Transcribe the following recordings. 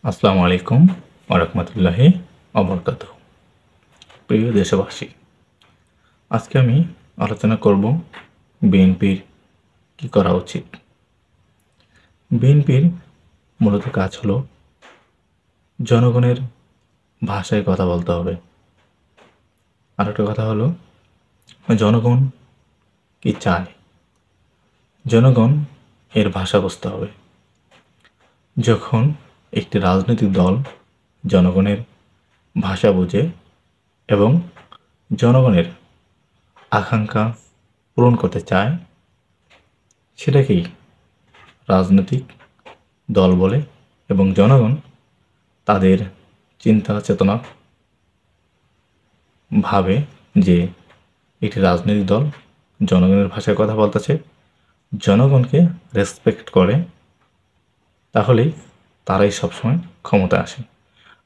আসসালামু আলাইকুম ওয়া রাহমাতুল্লাহি ওয়া বারাকাতুহু। প্রিয় দেশবাসী, আজকে আমি আলোচনা করব বিএনপির কি করা উচিত। বিএনপির মূলত কাজ হলো জনগণের ভাষায় কথা বলতে হবে। আরেকটা কথা হলো জনগণ কি চায়, জনগণ এর ভাষা বুঝতে হবে। যখন একটি রাজনৈতিক দল জনগণের ভাষা বুঝে এবং জনগণের আকাঙ্ক্ষা পূরণ করতে চায়, সেটাকেই রাজনৈতিক দল বলে এবং জনগণ তাদের চিন্তা চেতনা ভাবে যে একটি রাজনৈতিক দল জনগণের ভাষায় কথা বলতেছে, জনগণকে রেসপেক্ট করে, তাহলেই তারাই সবসময় ক্ষমতায় আসে।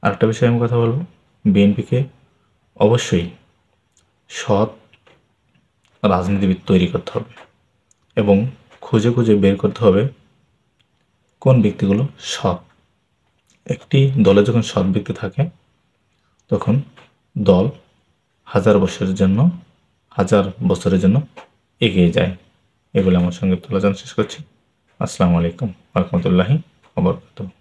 আরেকটা বিষয়ে আমি কথা বলব, বিএনপিকে অবশ্যই সৎ রাজনীতিবিদ তৈরি করতে হবে এবং খুঁজে খুঁজে বের করতে হবে কোন ব্যক্তিগুলো সৎ। একটি দলে যখন সৎ ব্যক্তি থাকে তখন দল হাজার বছরের জন্য এগিয়ে যায়। এগুলো আমার সঙ্গে আলোচনা শেষ করছি। আসসালামু আলাইকুম ওয়া রাহমাতুল্লাহি ওয়া বারাকাতুহু।